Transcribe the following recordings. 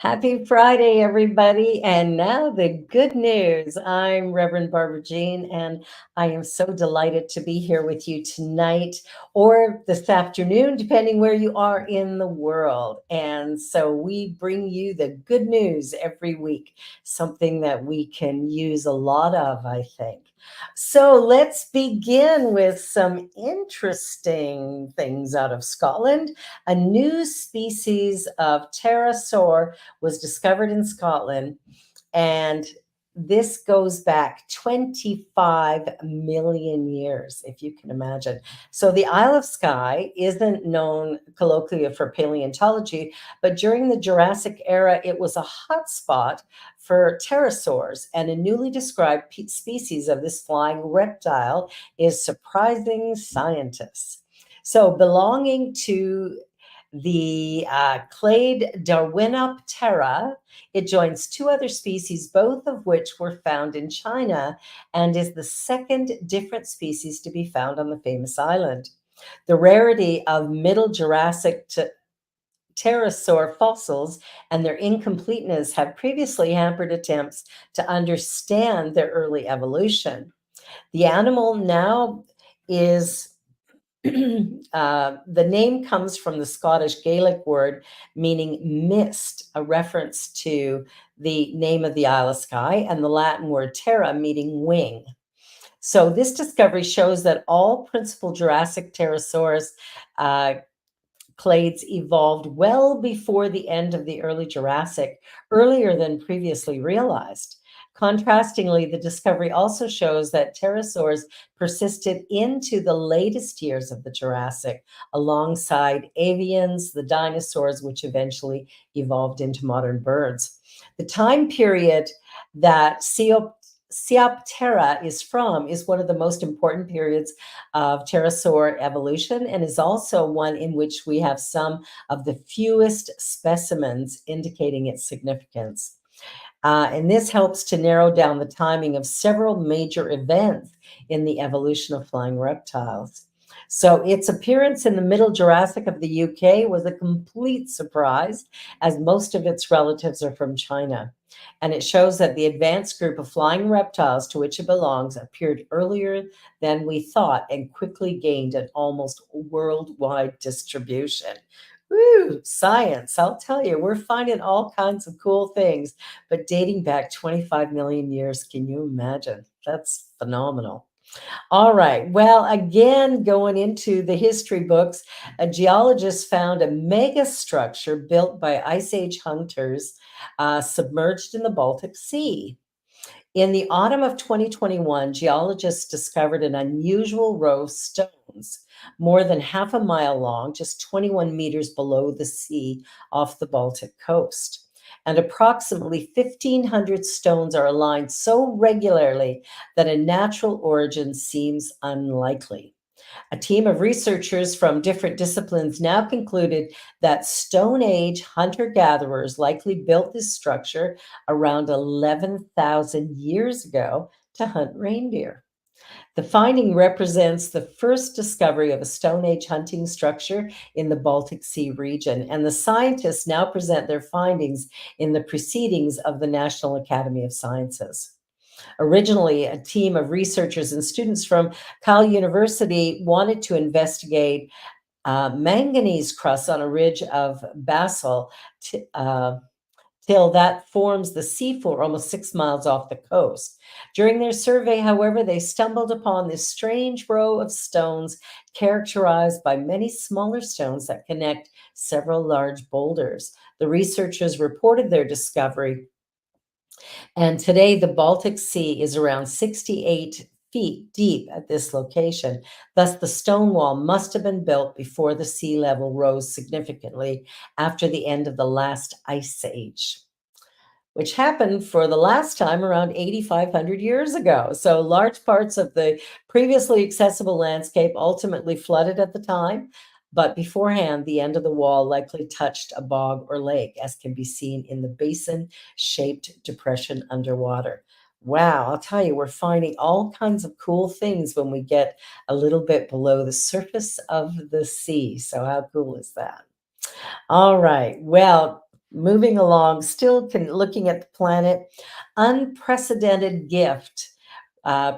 Happy Friday, everybody. And now the good news. I'm Reverend Barbara Jean, and I am so delighted to be here with you tonight or this afternoon, depending where you are in the world. And so we bring you the good news every week, something that we can use a lot of, I think. So let's begin with some interesting things out of Scotland. A new species of pterosaur was discovered in Scotland, and this goes back 25 million years, if you can imagine. So the Isle of Skye isn't known colloquially for paleontology, but during the Jurassic era, it was a hotspot for pterosaurs, and a newly described species of this flying reptile is surprising scientists. So belonging to the clade Darwinoptera, it joins two other species, both of which were found in China, and is the second different species to be found on the famous island. The rarity of Middle Jurassic pterosaur fossils and their incompleteness have previously hampered attempts to understand their early evolution. The animal now is the name comes from the Scottish Gaelic word meaning mist, a reference to the name of the Isle of Skye, and the Latin word terra meaning wing. So this discovery shows that all principal Jurassic pterosaurs uh, clades evolved well before the end of the early Jurassic, earlier than previously realized. Contrastingly, the discovery also shows that pterosaurs persisted into the latest years of the Jurassic, alongside avians, the dinosaurs, which eventually evolved into modern birds. The time period that Coleoptera is from is one of the most important periods of pterosaur evolution, and is also one in which we have some of the fewest specimens, indicating its significance. And this helps to narrow down the timing of several major events in the evolution of flying reptiles. So its appearance in the Middle Jurassic of the UK was a complete surprise, as most of its relatives are from China. And it shows that the advanced group of flying reptiles to which it belongs appeared earlier than we thought and quickly gained an almost worldwide distribution. Woo, science. I'll tell you, we're finding all kinds of cool things, but dating back 25 million years, can you imagine? That's phenomenal. All right. Well, again, going into the history books, a geologist found a mega structure built by Ice Age hunters submerged in the Baltic Sea. In the autumn of 2021, geologists discovered an unusual row of stones, more than half a mile long, just 21 meters below the sea off the Baltic coast. And approximately 1,500 stones are aligned so regularly that a natural origin seems unlikely. A team of researchers from different disciplines now concluded that Stone Age hunter gatherers likely built this structure around 11,000 years ago to hunt reindeer. The finding represents the first discovery of a Stone Age hunting structure in the Baltic Sea region, and the scientists now present their findings in the proceedings of the National Academy of Sciences. Originally, a team of researchers and students from Cal University wanted to investigate manganese crusts on a ridge of basalt till that forms the seafloor almost 6 miles off the coast. During their survey, however, they stumbled upon this strange row of stones characterized by many smaller stones that connect several large boulders. The researchers reported their discovery, and today, the Baltic Sea is around 68 feet deep at this location. Thus, the stone wall must have been built before the sea level rose significantly after the end of the last ice age, which happened for the last time around 8,500 years ago. So, large parts of the previously accessible landscape ultimately flooded at the time. But beforehand, the end of the wall likely touched a bog or lake, as can be seen in the basin shaped depression underwater. Wow, I'll tell you, we're finding all kinds of cool things when we get a little bit below the surface of the sea. So, how cool is that? All right. Well, Moving along, still looking at the planet, unprecedented gift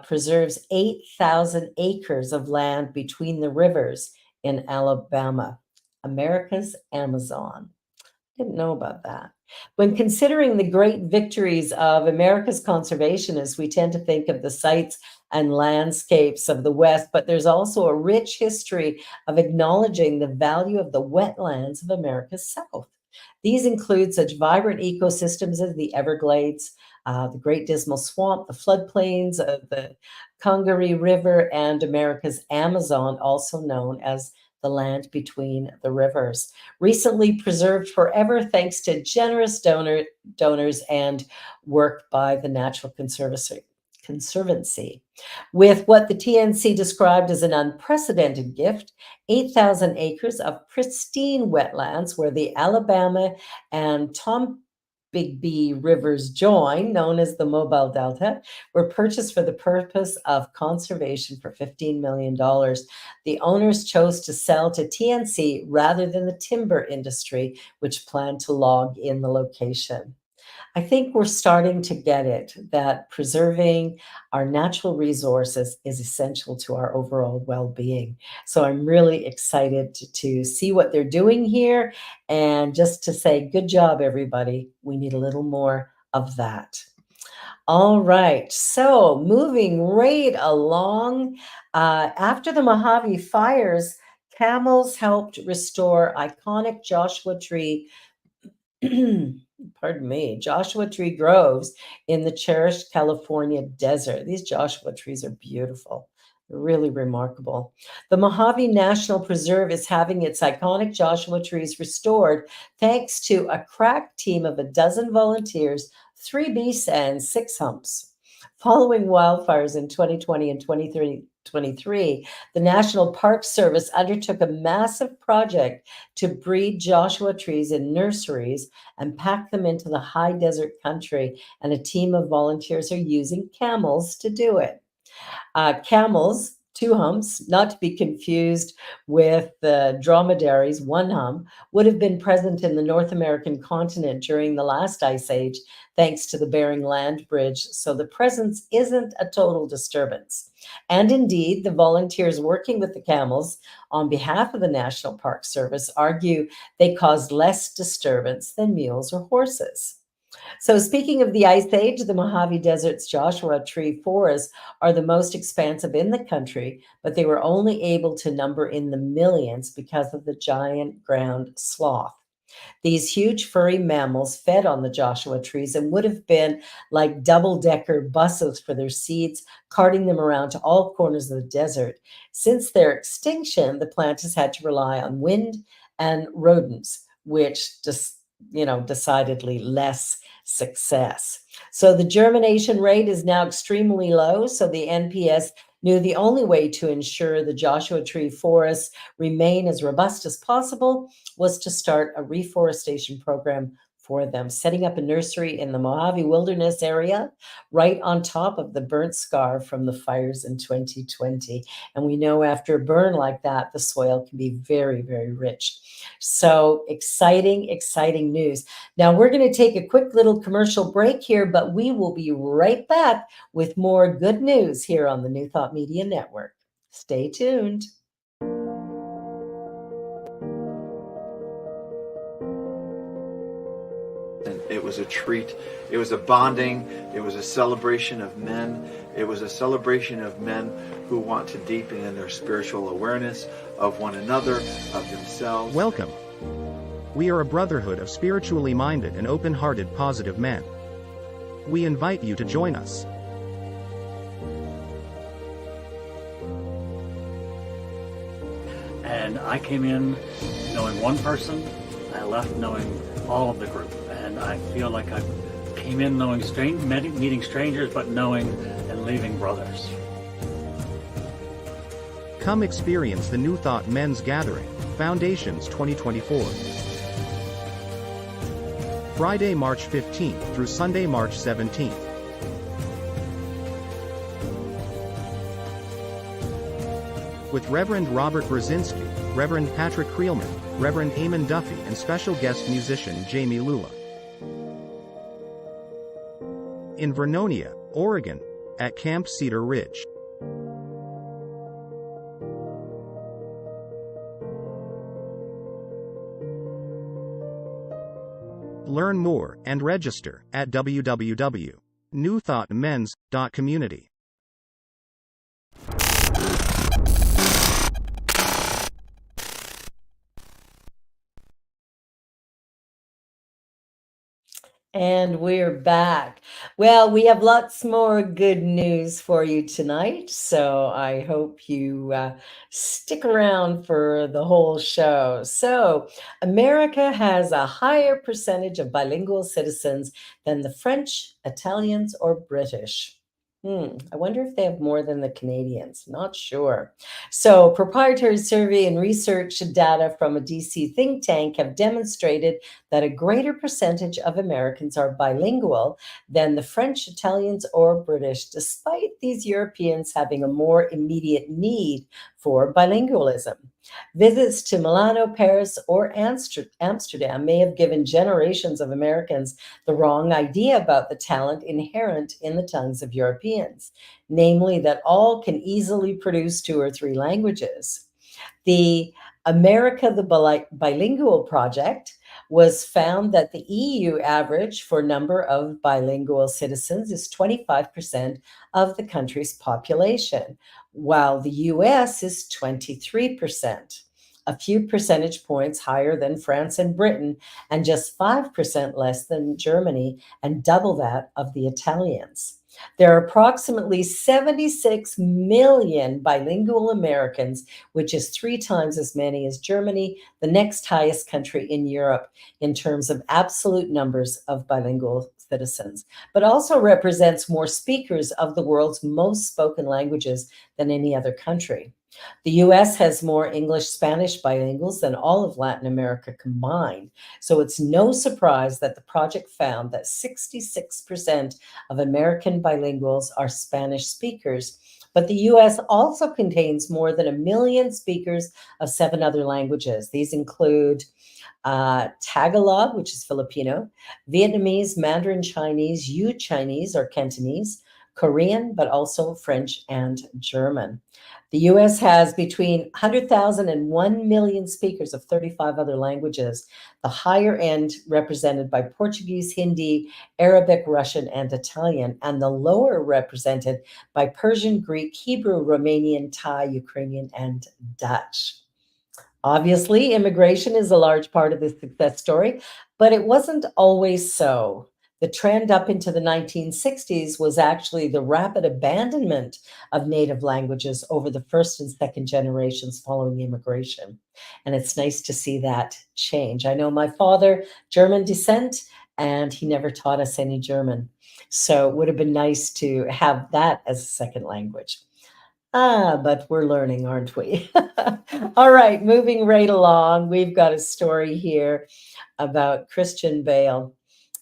preserves 8,000 acres of land between the rivers in Alabama, America's Amazon. Didn't know about that. When considering the great victories of America's conservationists, we tend to think of the sites and landscapes of the West, but there's also a rich history of acknowledging the value of the wetlands of America's South. These include such vibrant ecosystems as the Everglades, the Great Dismal Swamp, the floodplains of the Congaree River, and America's Amazon, also known as the land between the rivers. Recently preserved forever thanks to generous donors and work by the Natural Conservancy. With what the TNC described as an unprecedented gift, 8,000 acres of pristine wetlands where the Alabama and Tombigbee rivers join, known as the Mobile Delta, were purchased for the purpose of conservation for $15 million. The owners chose to sell to TNC rather than the timber industry, which planned to log in the location. I think we're starting to get it that preserving our natural resources is essential to our overall well-being. So I'm really excited to see what they're doing here and just to say, good job, everybody. We need a little more of that. All right, so moving right along, after the Mojave fires, camels helped restore iconic Joshua Tree pardon me, Joshua tree groves in the cherished California desert. These Joshua trees are beautiful. They're really remarkable. The Mojave National Preserve is having its iconic Joshua trees restored thanks to a crack team of a dozen volunteers, 3 beasts, and 6 humps. Following wildfires in 2020 and 2023, the National Park Service undertook a massive project to breed Joshua trees in nurseries and pack them into the high desert country, and a team of volunteers are using camels to do it. Camels, 2 humps, not to be confused with the dromedaries, 1 hump, would have been present in the North American continent during the last ice age, thanks to the Bering Land Bridge, so the presence isn't a total disturbance. And indeed, the volunteers working with the camels on behalf of the National Park Service argue they cause less disturbance than mules or horses. So speaking of the Ice Age, the Mojave Desert's Joshua tree forests are the most expansive in the country, but they were only able to number in the millions because of the giant ground sloth. These huge furry mammals fed on the Joshua trees and would have been like double-decker buses for their seeds, carting them around to all corners of the desert. Since their extinction, the plant has had to rely on wind and rodents, which decidedly less success. So the germination rate is now extremely low. So the NPS knew the only way to ensure the Joshua tree forests remain as robust as possible was to start a reforestation program for them, setting up a nursery in the Mojave Wilderness area right on top of the burnt scar from the fires in 2020. And we know after a burn like that, the soil can be very, very rich. So exciting, exciting news. Now we're going to take a quick little commercial break here, but we will be right back with more good news here on the New Thought Media Network. Stay tuned. It was a treat. It was a bonding. It was a celebration of men. It was a celebration of men who want to deepen in their spiritual awareness of one another, of themselves. Welcome. We are a brotherhood of spiritually minded and open-hearted positive men. We invite you to join us. And I came in knowing one person. I left knowing all of the group. And I feel like I came in knowing meeting strangers, but knowing and leaving brothers. Come experience the New Thought Men's Gathering, Foundations 2024. Friday, March 15th through Sunday, March 17th. With Reverend Robert Brzezinski, Reverend Patrick Creelman, Reverend Eamon Duffy, and special guest musician Jamie Lula. In Vernonia, Oregon, at Camp Cedar Ridge. Learn more and register at www.newthoughtmens.community. And we're back. Well, we have lots more good news for you tonight. So I hope you stick around for the whole show. So, America has a higher percentage of bilingual citizens than the French, Italians, or British. I wonder if they have more than the Canadians. Not sure. So, proprietary survey and research data from a DC think tank have demonstrated that a greater percentage of Americans are bilingual than the French, Italians, or British, despite these Europeans having a more immediate need for bilingualism. Visits to Milano, Paris, or Amsterdam may have given generations of Americans the wrong idea about the talent inherent in the tongues of Europeans, namely that all can easily produce 2 or 3 languages. The America the Bilingual Project was found that the EU average for number of bilingual citizens is 25% of the country's population, while the US is 23%, a few percentage points higher than France and Britain, and just 5% less than Germany, and double that of the Italians. There are approximately 76 million bilingual Americans, which is 3 times as many as Germany, the next highest country in Europe in terms of absolute numbers of bilingual citizens, but also represents more speakers of the world's most spoken languages than any other country. The US has more English Spanish bilinguals than all of Latin America combined. So it's no surprise that the project found that 66% of American bilinguals are Spanish speakers. But the US also contains more than 1 million speakers of 7 other languages. These include Tagalog, which is Filipino, Vietnamese, Mandarin Chinese, Yu Chinese or Cantonese, Korean, but also French and German. The US has between 100,000 and 1 million speakers of 35 other languages, the higher end represented by Portuguese, Hindi, Arabic, Russian, and Italian, and the lower represented by Persian, Greek, Hebrew, Romanian, Thai, Ukrainian, and Dutch. Obviously, immigration is a large part of this success story, but it wasn't always so. The trend up into the 1960s was actually the rapid abandonment of native languages over the first and second generations following immigration. And it's nice to see that change. I know my father, German descent, and he never taught us any German. So it would have been nice to have that as a second language. But we're learning, aren't we? All right, moving right along. We've got a story here about Christian Bale,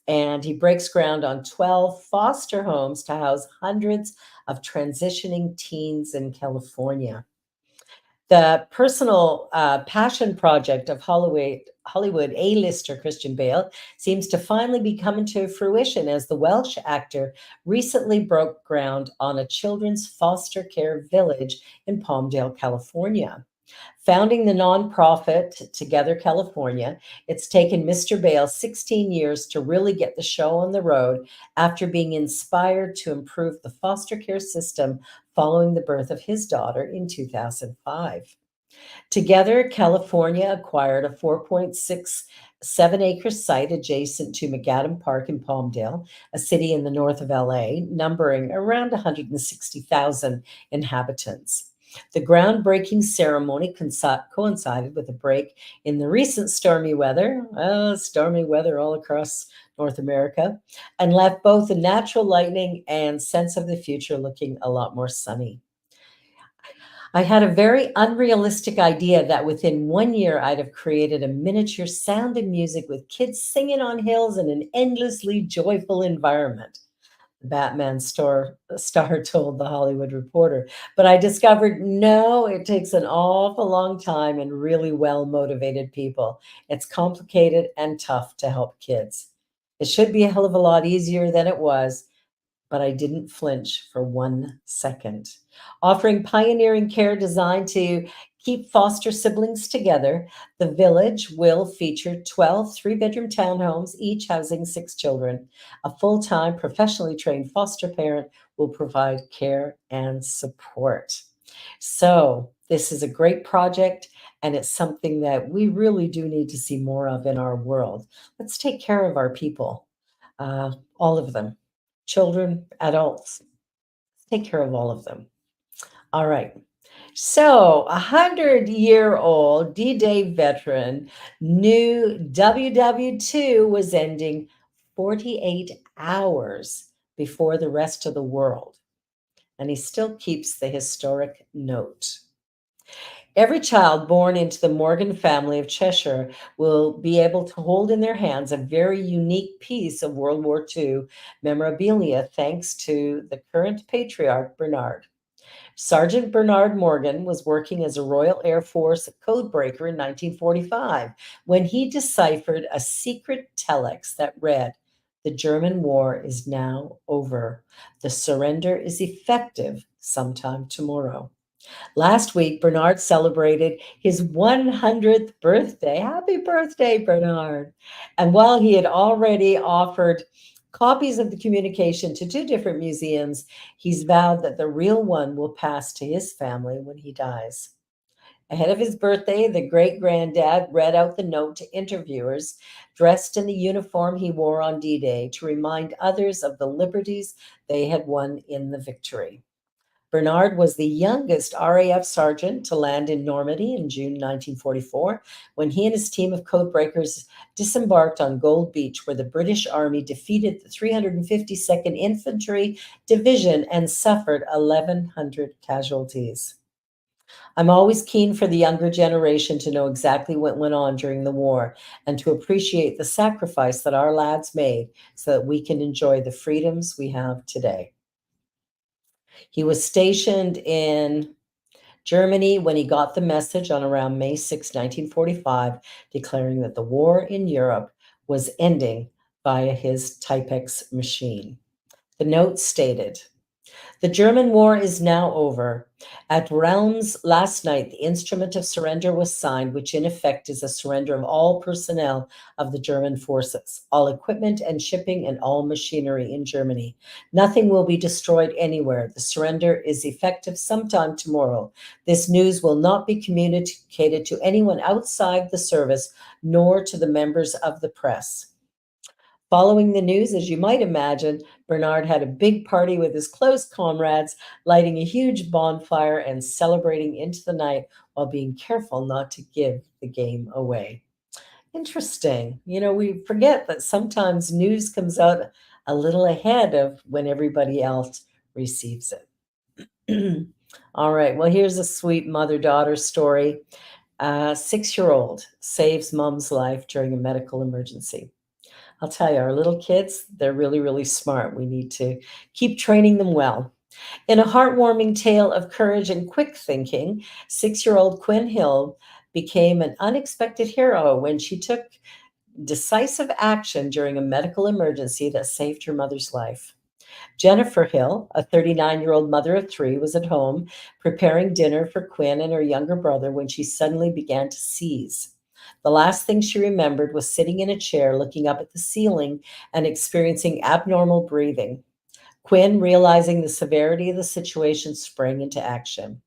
and he breaks ground on 12 foster homes to house hundreds of transitioning teens in California. The personal passion project of Hollywood A-lister Christian Bale seems to finally be coming to fruition as the Welsh actor recently broke ground on a children's foster care village in Palmdale, California. Founding the nonprofit Together California, it's taken Mr. Bale 16 years to really get the show on the road after being inspired to improve the foster care system following the birth of his daughter in 2005. Together, California acquired a 4.67-acre site adjacent to McAdam Park in Palmdale, a city in the north of LA, numbering around 160,000 inhabitants. The groundbreaking ceremony coincided with a break in the recent stormy weather all across North America, and left both the natural lighting and sense of the future looking a lot more sunny. I had a very unrealistic idea that within 1 year I'd have created a miniature Sound and Music with kids singing on hills in an endlessly joyful environment. the Batman star told The Hollywood Reporter. But I discovered no, it takes an awful long time and really well motivated people. It's complicated and tough to help kids. It should be a hell of a lot easier than it was, but I didn't flinch for 1 second. Offering pioneering care designed to keep foster siblings together, the village will feature 12 three-bedroom townhomes, each housing 6 children. A full-time, professionally trained foster parent will provide care and support. So, this is a great project, and it's something that we really do need to see more of in our world. Let's take care of our people, all of them, children, adults. Take care of all of them. All right. So, 100-year-old D-Day veteran knew WW2 was ending 48 hours before the rest of the world, and he still keeps the historic note. Every child born into the Morgan family of Cheshire will be able to hold in their hands a very unique piece of World War II memorabilia thanks to the current patriarch, Bernard. Sergeant Bernard Morgan was working as a Royal Air Force codebreaker in 1945 when he deciphered a secret telex that read, "The German war is now over. The surrender is effective sometime tomorrow." Last week, Bernard celebrated his 100th birthday. Happy birthday, Bernard. And while he had already offered copies of the communication to two different museums, he's vowed that the real one will pass to his family when he dies. Ahead of his birthday, the great granddad read out the note to interviewers dressed in the uniform he wore on D Day to remind others of the liberties they had won in the victory. Bernard was the youngest RAF sergeant to land in Normandy in June 1944 when he and his team of codebreakers disembarked on Gold Beach, where the British Army defeated the 352nd Infantry Division and suffered 1,100 casualties. I'm always keen for the younger generation to know exactly what went on during the war and to appreciate the sacrifice that our lads made so that we can enjoy the freedoms we have today. He was stationed in Germany when he got the message on around May 6, 1945, declaring that the war in Europe was ending via his Typex machine. The note stated, "The German war is now over. At Realms last night, the instrument of surrender was signed, which in effect is a surrender of all personnel of the German forces, all equipment and shipping, and all machinery in Germany. Nothing will be destroyed anywhere. The surrender is effective sometime tomorrow. This news will not be communicated to anyone outside the service, nor to the members of the press." Following the news, as you might imagine, Bernard had a big party with his close comrades, lighting a huge bonfire and celebrating into the night while being careful not to give the game away. Interesting. We forget that sometimes news comes out a little ahead of when everybody else receives it. All right. Well, here's a sweet mother-daughter story. A 6-year-old saves mom's life during a medical emergency. I'll tell you, our little kids, they're really, really smart. We need to keep training them well. In a heartwarming tale of courage and quick thinking, 6-year-old Quinn Hill became an unexpected hero when she took decisive action during a medical emergency that saved her mother's life. Jennifer Hill, a 39-year-old mother of three, was at home preparing dinner for Quinn and her younger brother when she suddenly began to seize. The last thing she remembered was sitting in a chair looking up at the ceiling and experiencing abnormal breathing. Quinn, realizing the severity of the situation, sprang into action.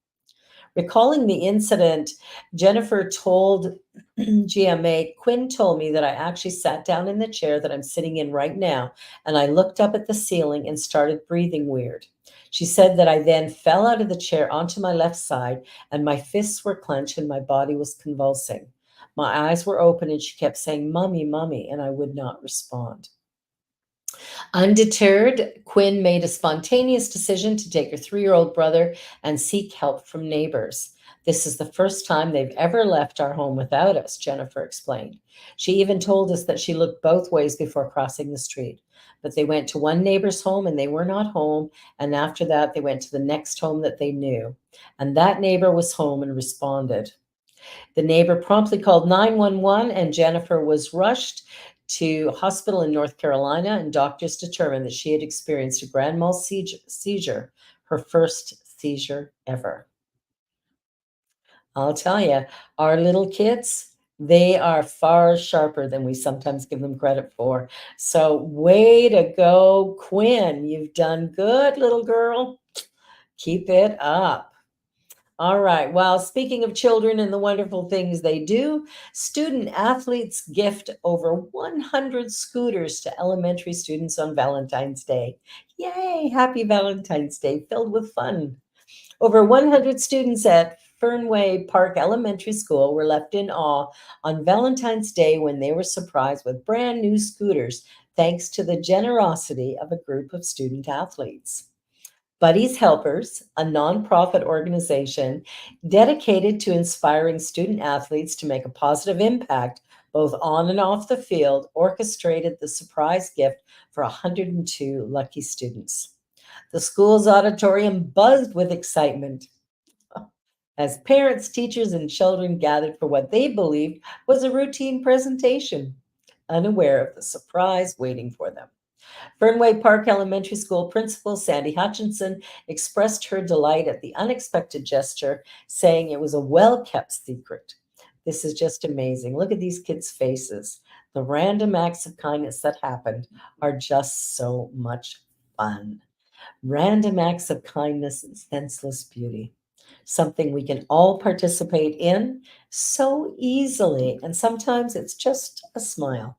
Recalling the incident, Jennifer told GMA, "Quinn told me that I actually sat down in the chair that I'm sitting in right now, and I looked up at the ceiling and started breathing weird. She said that I then fell out of the chair onto my left side, and my fists were clenched and my body was convulsing. My eyes were open, and she kept saying, 'Mommy, Mommy,' and I would not respond." Undeterred, Quinn made a spontaneous decision to take her 3-year-old brother and seek help from neighbors. This is the first time they've ever left our home without us, Jennifer explained. She even told us that she looked both ways before crossing the street. But they went to one neighbor's home and they were not home. And after that, they went to the next home that they knew. And that neighbor was home and responded. The neighbor promptly called 911 and Jennifer was rushed to hospital in North Carolina, and doctors determined that she had experienced a grand mal seizure, her first seizure ever. I'll tell you, our little kids, they are far sharper than we sometimes give them credit for. So, way to go, Quinn. You've done good, little girl. Keep it up. All right. Well, speaking of children and the wonderful things they do, student athletes gift over 100 scooters to elementary students on Valentine's Day. Yay! Happy Valentine's Day, filled with fun. Over 100 students at Fernway Park Elementary School were left in awe on Valentine's Day when they were surprised with brand new scooters, thanks to the generosity of a group of student athletes. Buddies Helpers, a nonprofit organization dedicated to inspiring student athletes to make a positive impact both on and off the field, orchestrated the surprise gift for 102 lucky students. The school's auditorium buzzed with excitement as parents, teachers, and children gathered for what they believed was a routine presentation, unaware of the surprise waiting for them. Fernway Park Elementary School principal Sandy Hutchinson expressed her delight at the unexpected gesture, saying it was a well-kept secret. This is just amazing. Look at these kids' faces. The random acts of kindness that happened are just so much fun. Random acts of kindness and senseless beauty. Something we can all participate in so easily. And sometimes it's just a smile.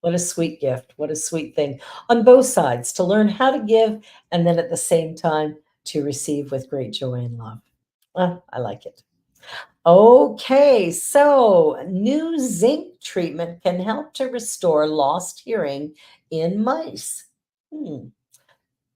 What a sweet gift. What a sweet thing on both sides to learn how to give and then at the same time to receive with great joy and love. I like it. Okay, so new zinc treatment can help to restore lost hearing in mice.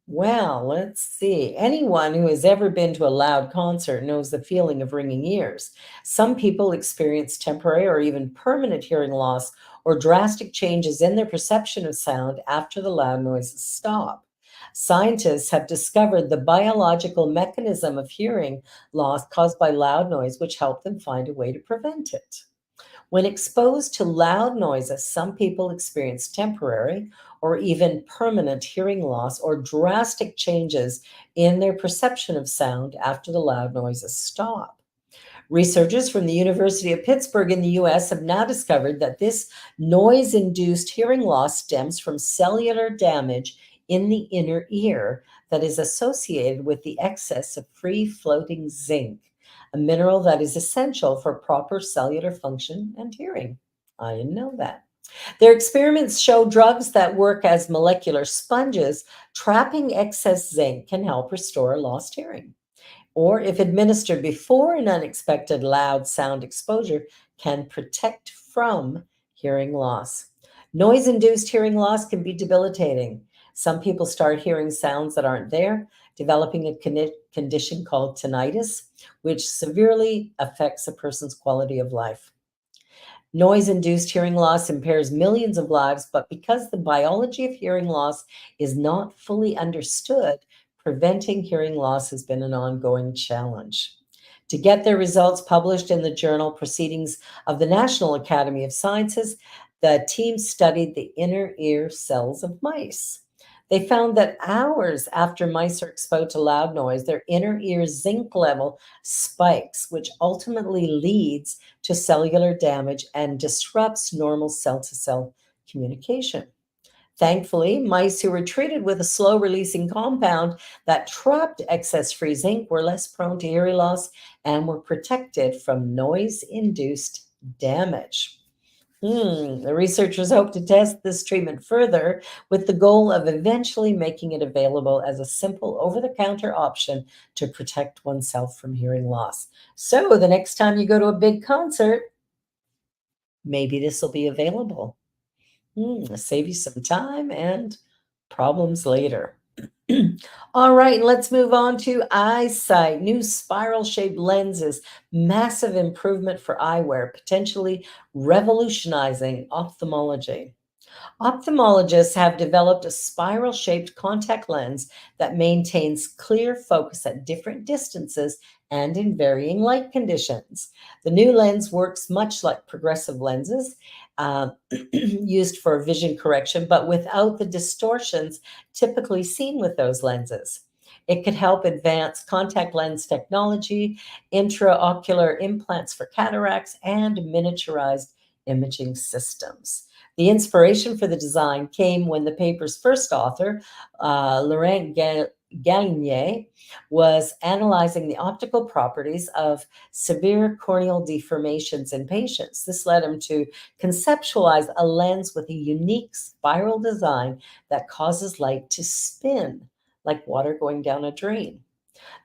Well, let's see. Anyone who has ever been to a loud concert knows the feeling of ringing ears. Some people experience temporary or even permanent hearing loss or drastic changes in their perception of sound after the loud noises stop. Scientists have discovered the biological mechanism of hearing loss caused by loud noise, which help them find a way to prevent it. When exposed to loud noises, some people experience temporary or even permanent hearing loss or drastic changes in their perception of sound after the loud noises stop. Researchers from the University of Pittsburgh in the US have now discovered that this noise induced hearing loss stems from cellular damage in the inner ear that is associated with the excess of free floating zinc, a mineral that is essential for proper cellular function and hearing. I didn't know that. Their experiments show drugs that work as molecular sponges, trapping excess zinc can help restore lost hearing. Or if administered before an unexpected loud sound exposure, can protect from hearing loss. Noise-induced hearing loss can be debilitating. Some people start hearing sounds that aren't there, developing a condition called tinnitus, which severely affects a person's quality of life. Noise-induced hearing loss impairs millions of lives, but because the biology of hearing loss is not fully understood, preventing hearing loss has been an ongoing challenge. To get their results published in the journal Proceedings of the National Academy of Sciences, the team studied the inner ear cells of mice. They found that hours after mice are exposed to loud noise, their inner ear zinc level spikes, which ultimately leads to cellular damage and disrupts normal cell to cell communication. Thankfully, mice who were treated with a slow releasing compound that trapped excess free zinc were less prone to hearing loss and were protected from noise induced damage. The researchers hope to test this treatment further with the goal of eventually making it available as a simple over-the-counter option to protect oneself from hearing loss. So the next time you go to a big concert, maybe this will be available. Save you some time and problems later. All right, let's move on to eyesight. New spiral shaped lenses, massive improvement for eyewear, potentially revolutionizing ophthalmology. Ophthalmologists have developed a spiral shaped contact lens that maintains clear focus at different distances and in varying light conditions. The new lens works much like progressive lenses uh, used for vision correction, but without the distortions typically seen with those lenses. It could help advance contact lens technology, intraocular implants for cataracts, and miniaturized imaging systems. The inspiration for the design came when the paper's first author, Laurent Gagnier, was analyzing the optical properties of severe corneal deformations in patients. This led him to conceptualize a lens with a unique spiral design that causes light to spin, like water going down a drain.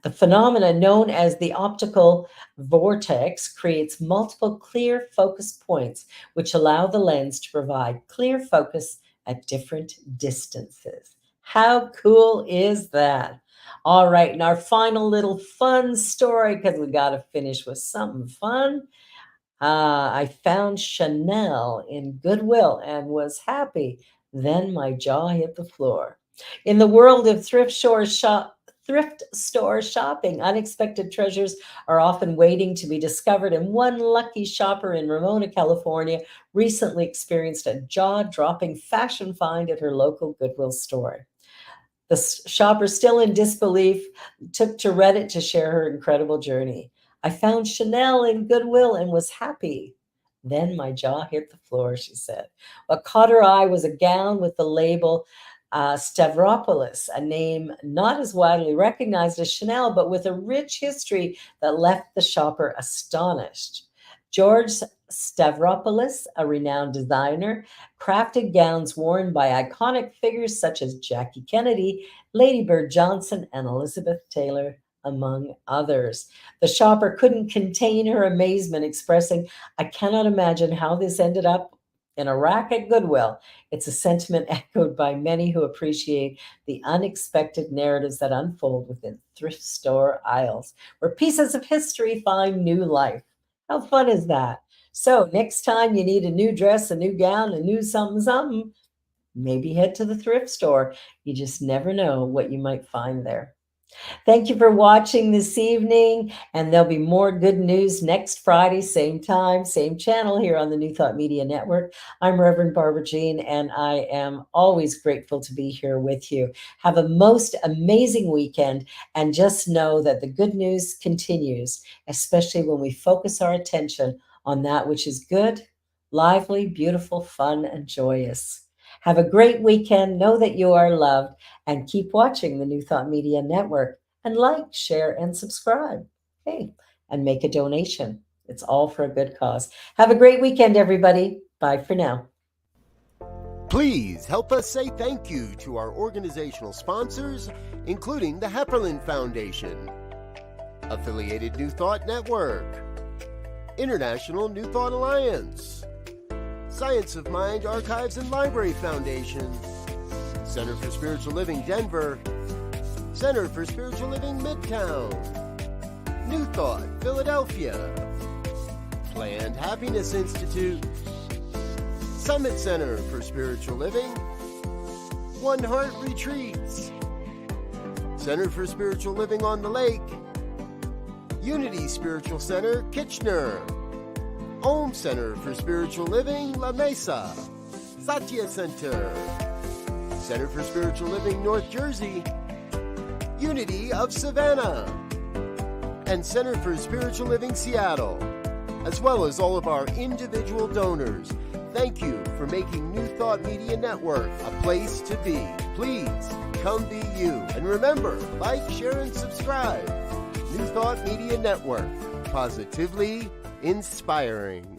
The phenomena known as the optical vortex creates multiple clear focus points, which allow the lens to provide clear focus at different distances. How cool is that? All right, and our final little fun story, because we got to finish with something fun. I found Chanel in Goodwill and was happy. Then my jaw hit the floor. In the world of thrift store shopping, unexpected treasures are often waiting to be discovered, and one lucky shopper in Ramona, California, recently experienced a jaw-dropping fashion find at her local Goodwill store. The shopper, still in disbelief, took to Reddit to share her incredible journey. I found Chanel in Goodwill and was happy. Then my jaw hit the floor, she said. What caught her eye was a gown with the label Stavropoulos, a name not as widely recognized as Chanel, but with a rich history that left the shopper astonished. George Stavropoulos, a renowned designer, crafted gowns worn by iconic figures such as Jackie Kennedy, Lady Bird Johnson, and Elizabeth Taylor, among others. The shopper couldn't contain her amazement, expressing, I cannot imagine how this ended up in a rack at Goodwill. It's a sentiment echoed by many who appreciate the unexpected narratives that unfold within thrift store aisles, where pieces of history find new life. How fun is that? So next time you need a new dress, a new gown, a new something, something, maybe head to the thrift store. You just never know what you might find there. Thank you for watching this evening, and there'll be more good news next Friday, same time, same channel here on the New Thought Media Network. I'm Reverend Barbara Jean, and I am always grateful to be here with you. Have a most amazing weekend, and just know that the good news continues, especially when we focus our attention on that which is good, lively, beautiful, fun, and joyous. Have a great weekend. Know that you are loved, and keep watching the New Thought Media Network, and like, share, and subscribe. Hey, and make a donation. It's all for a good cause. Have a great weekend, everybody. Bye for now. Please help us say thank you to our organizational sponsors, including the Hepperlin Foundation, Affiliated New Thought Network, International New Thought Alliance, Science of Mind Archives and Library Foundation, Center for Spiritual Living Denver, Center for Spiritual Living Midtown, New Thought Philadelphia, Planned Happiness Institute, Summit Center for Spiritual Living, One Heart Retreats, Center for Spiritual Living on the Lake, Unity Spiritual Center Kitchener, Om Center for Spiritual Living La Mesa, Satya Center, Center for Spiritual Living North Jersey, Unity of Savannah, and Center for Spiritual Living Seattle, as well as all of our individual donors. Thank you for making New Thought Media Network a place to be. Please come be you. And remember, like, share, and subscribe. New Thought Media Network, positively inspiring.